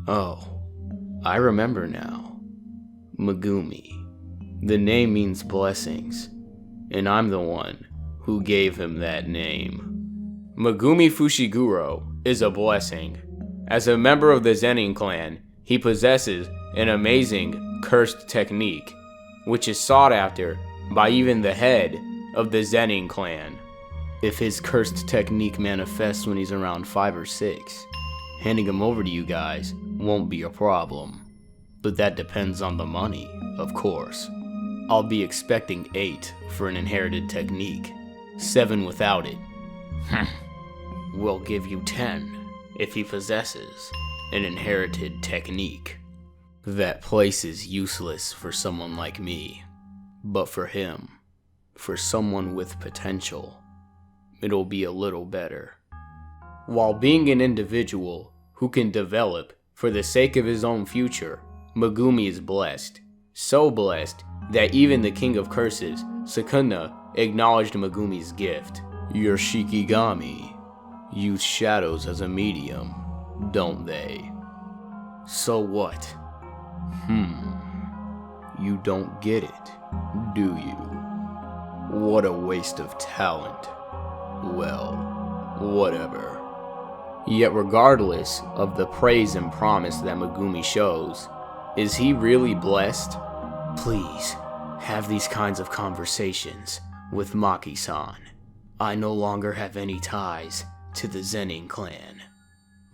Oh, I remember now. Megumi. The name means blessings, and I'm the one who gave him that name. Megumi Fushiguro is a blessing. As a member of the Zenin clan, he possesses an amazing cursed technique, which is sought after by even the head of the Zenin clan. If his cursed technique manifests when he's around 5 or 6, handing him over to you guys won't be a problem. But that depends on the money, of course. I'll be expecting 8 for an inherited technique, 7 without it. We'll give you 10 if he possesses an inherited technique. That place is useless for someone like me, but for him, for someone with potential, it'll be a little better. While being an individual who can develop for the sake of his own future, Megumi is blessed. So blessed that even the King of Curses, Sukuna, acknowledged Megumi's gift. Your Shikigami use shadows as a medium, don't they? So what? You don't get it, do you? What a waste of talent. Well, whatever. Yet regardless of the praise and promise that Megumi shows, is he really blessed? Please, have these kinds of conversations with Maki-san. I no longer have any ties to the Zenin clan.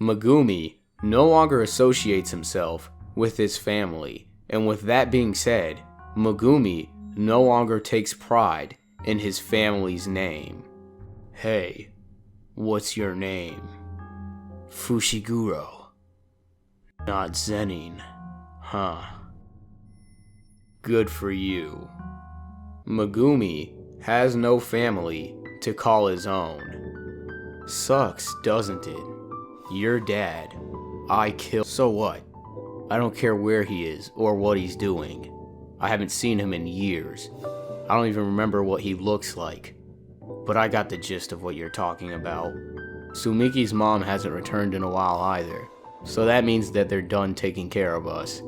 Megumi no longer associates himself with his family, and with that being said, Megumi no longer takes pride in his family's name. Hey, what's your name? Fushiguro. Not Zenin, huh? Good for you. Megumi has no family to call his own. Sucks, doesn't it? Your dad, I killed. So what? I don't care where he is or what he's doing. I haven't seen him in years. I don't even remember what he looks like. But I got the gist of what you're talking about. Sumiki's mom hasn't returned in a while either, so that means that they're done taking care of us,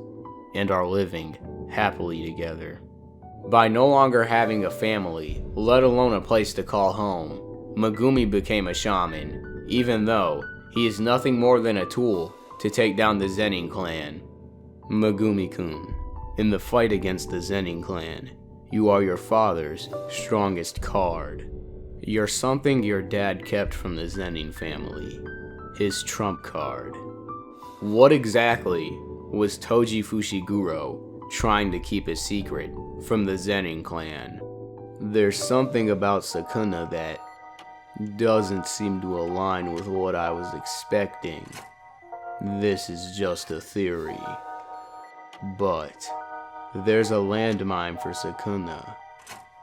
and are living happily together. By no longer having a family, let alone a place to call home, Megumi became a shaman, even though he is nothing more than a tool to take down the Zenin clan. Megumi-kun, in the fight against the Zenin clan, you are your father's strongest card. You're something your dad kept from the Zenin family, his trump card. What exactly was Toji Fushiguro trying to keep a secret from the Zenin clan? There's something about Sukuna that doesn't seem to align with what I was expecting. This is just a theory. But there's a landmine for Sukuna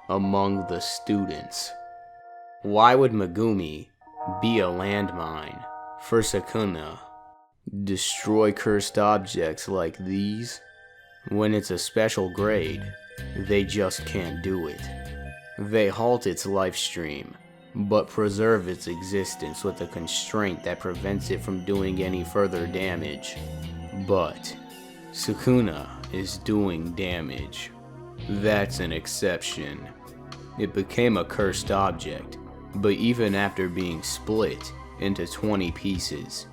among the students. Why would Megumi be a landmine for Sukuna? Destroy cursed objects like these? When it's a special grade, they just can't do it. They halt its life stream, but preserve its existence with a constraint that prevents it from doing any further damage. But Sukuna is doing damage. That's an exception. It became a cursed object, but even after being split into 20 pieces,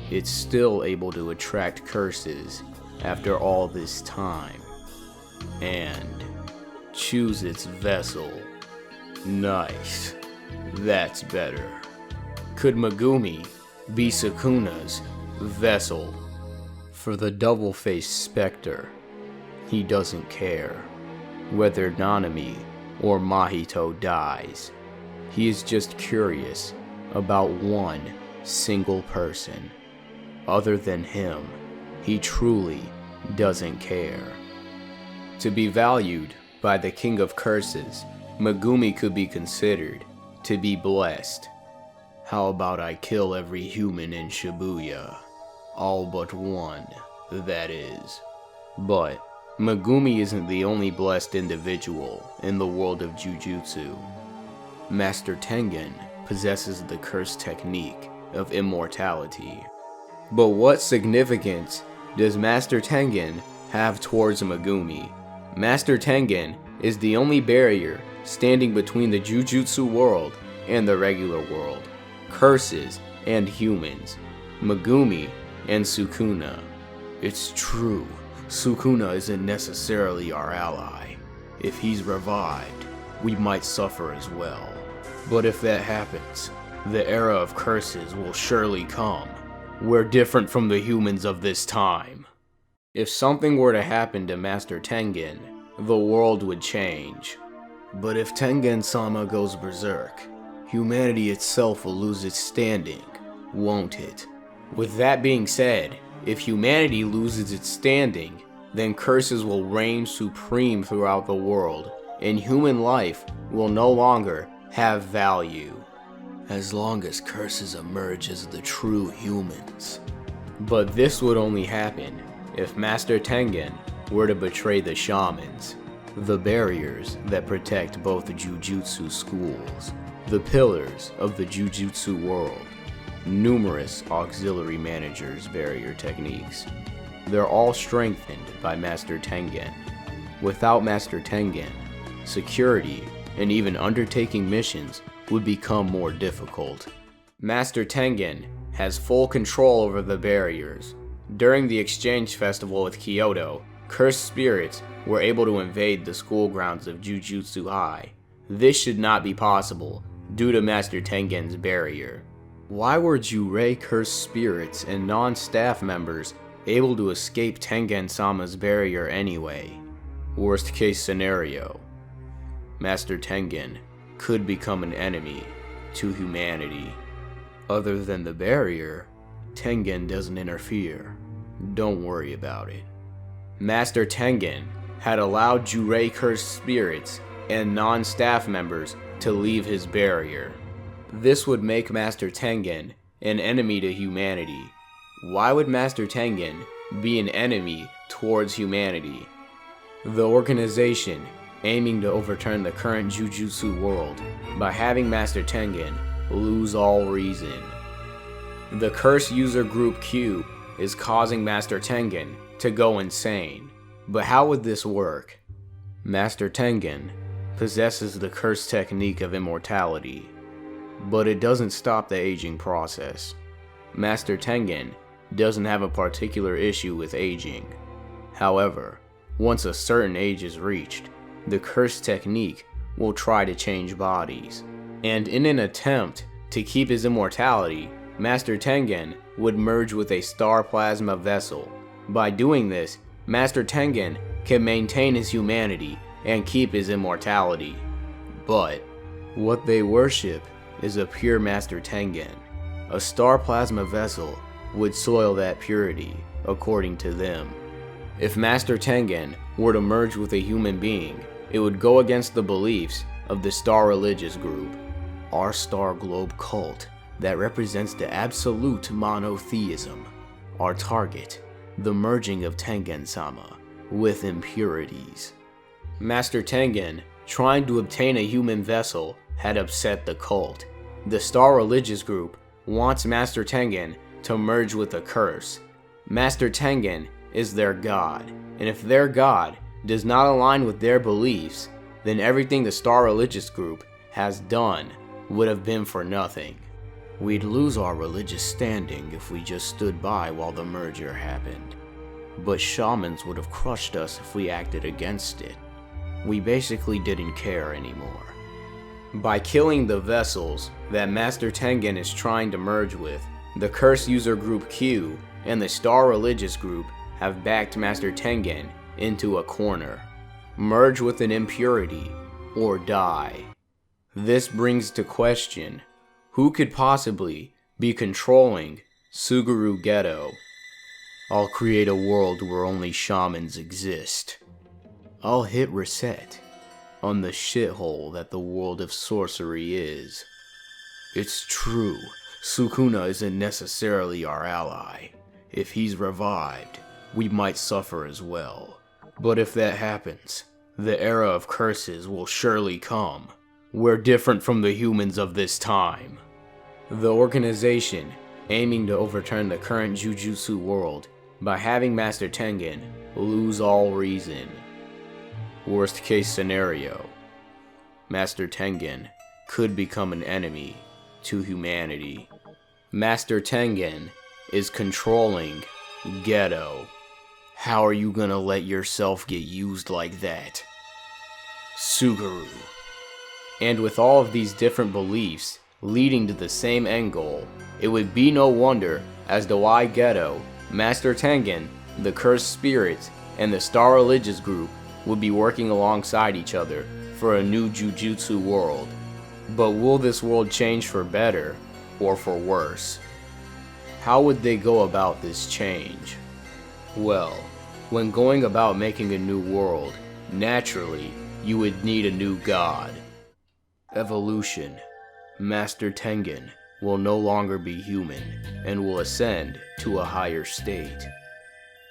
it's still able to attract curses after all this time. And choose its vessel. Nice. That's better. Could Megumi be Sukuna's vessel? For the double-faced specter, he doesn't care whether Nanami or Mahito dies. He is just curious about one single person. Other than him, he truly doesn't care. To be valued by the King of Curses, Megumi could be considered to be blessed. How about I kill every human in Shibuya? All but one, that is. But Megumi isn't the only blessed individual in the world of Jujutsu. Master Tengen possesses the cursed technique of immortality. But what significance does Master Tengen have towards Megumi? Master Tengen is the only barrier standing between the Jujutsu world and the regular world, curses and humans, Megumi and Sukuna. It's true, Sukuna isn't necessarily our ally. If he's revived, we might suffer as well. But if that happens, the era of curses will surely come. We're different from the humans of this time. If something were to happen to Master Tengen, the world would change. But if Tengen-sama goes berserk, humanity itself will lose its standing, won't it? With that being said, if humanity loses its standing, then curses will reign supreme throughout the world, and human life will no longer have value. As long as curses emerge as the true humans. But this would only happen if Master Tengen were to betray the shamans, the barriers that protect both the Jujutsu schools, the pillars of the Jujutsu world, numerous auxiliary managers' barrier techniques. They're all strengthened by Master Tengen. Without Master Tengen, security and even undertaking missions would become more difficult. Master Tengen has full control over the barriers. During the exchange festival with Kyoto, cursed spirits were able to invade the school grounds of Jujutsu High. This should not be possible due to Master Tengen's barrier. Why were Jurei cursed spirits and non-staff members able to escape Tengen-sama's barrier anyway? Worst case scenario, Master Tengen could become an enemy to humanity. Other than the barrier, Tengen doesn't interfere. Don't worry about it. Master Tengen had allowed Jurei cursed spirits and non-staff members to leave his barrier. This would make Master Tengen an enemy to humanity. Why would Master Tengen be an enemy towards humanity? The organization aiming to overturn the current Jujutsu world by having Master Tengen lose all reason. The curse user group Q is causing Master Tengen to go insane. But how would this work? Master Tengen possesses the curse technique of immortality, but it doesn't stop the aging process. Master Tengen doesn't have a particular issue with aging. However, once a certain age is reached, the curse technique will try to change bodies. And in an attempt to keep his immortality, Master Tengen would merge with a star plasma vessel. By doing this, Master Tengen can maintain his humanity and keep his immortality. But what they worship is a pure Master Tengen. A star plasma vessel would soil that purity, according to them. If Master Tengen were to merge with a human being, it would go against the beliefs of the Star Religious group, our star globe cult that represents the absolute monotheism. Our target, the merging of Tengen-sama with impurities. Master Tengen, trying to obtain a human vessel, had upset the cult. The Star Religious group wants Master Tengen to merge with a curse. Master Tengen is their god, and if their god does not align with their beliefs, then everything the Star Religious group has done would have been for nothing. We'd lose our religious standing if we just stood by while the merger happened. But shamans would have crushed us if we acted against it. We basically didn't care anymore. By killing the vessels that Master Tengen is trying to merge with, the Curse User Group Q and the Star Religious Group have backed Master Tengen into a corner. Merge with an impurity, or die. This brings to question, who could possibly be controlling Suguru Geto? I'll create a world where only shamans exist. I'll hit reset on the shithole that the world of sorcery is. It's true, Sukuna isn't necessarily our ally. If he's revived, we might suffer as well. But if that happens, the era of curses will surely come. We're different from the humans of this time. The organization aiming to overturn the current Jujutsu world by having Master Tengen lose all reason. Worst case scenario, Master Tengen could become an enemy to humanity. Master Tengen is controlling Geto. How are you gonna let yourself get used like that? Suguru. And with all of these different beliefs leading to the same end goal, it would be no wonder as to why Geto, Master Tengen, the Cursed Spirits, and the Star Religious Group would be working alongside each other for a new Jujutsu world. But will this world change for better or for worse? How would they go about this change? Well, when going about making a new world, naturally, you would need a new god. Evolution. Master Tengen will no longer be human and will ascend to a higher state.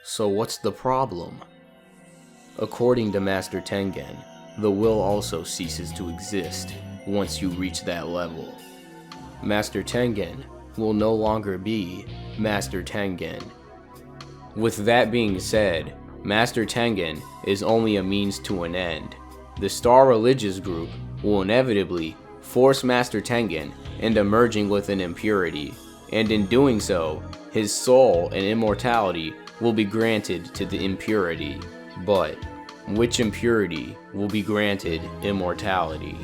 So what's the problem? According to Master Tengen, the will also ceases to exist once you reach that level. Master Tengen will no longer be Master Tengen. With that being said, Master Tengen is only a means to an end. The Star Religious Group will inevitably force Master Tengen into merging with an impurity, and in doing so, his soul and immortality will be granted to the impurity. But which impurity will be granted immortality?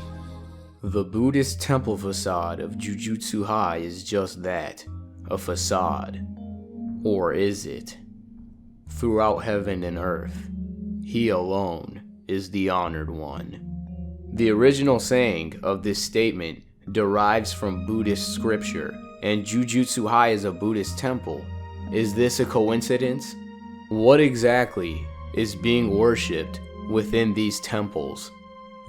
The Buddhist temple facade of Jujutsu High is just that, a facade. Or is it? Throughout heaven and earth, he alone is the honored one. The original saying of this statement derives from Buddhist scripture, and Jujutsu High is a Buddhist temple. Is this a coincidence? What exactly is being worshipped within these temples?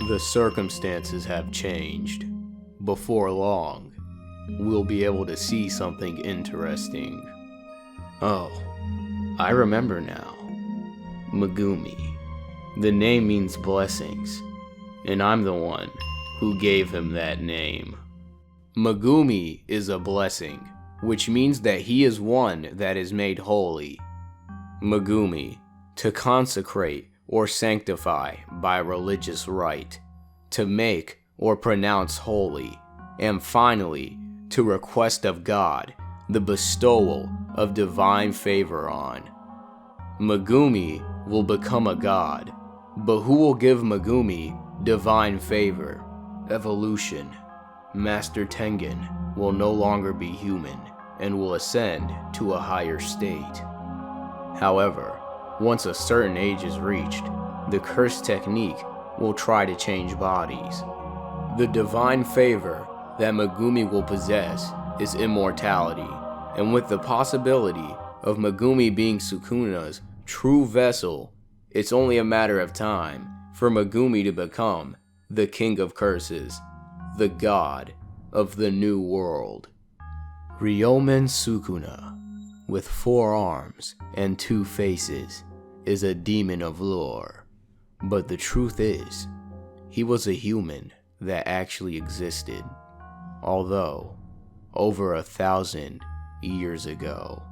The circumstances have changed. Before long, we'll be able to see something interesting. Oh, I remember now. Megumi. The name means blessings, and I'm the one who gave him that name. Megumi is a blessing, which means that he is one that is made holy. Megumi, to consecrate or sanctify by religious rite, to make or pronounce holy, and finally, to request of God the bestowal of divine favor on. Megumi will become a god, but who will give Megumi divine favor? Evolution. Master Tengen will no longer be human and will ascend to a higher state. However, once a certain age is reached, the curse technique will try to change bodies. The divine favor that Megumi will possess is immortality, and with the possibility of Megumi being Sukuna's true vessel, it's only a matter of time for Megumi to become the King of Curses, the God of the New World. Ryomen Sukuna, with 4 arms and 2 faces, is a demon of lore, but the truth is, he was a human that actually existed, although over 1,000 years ago.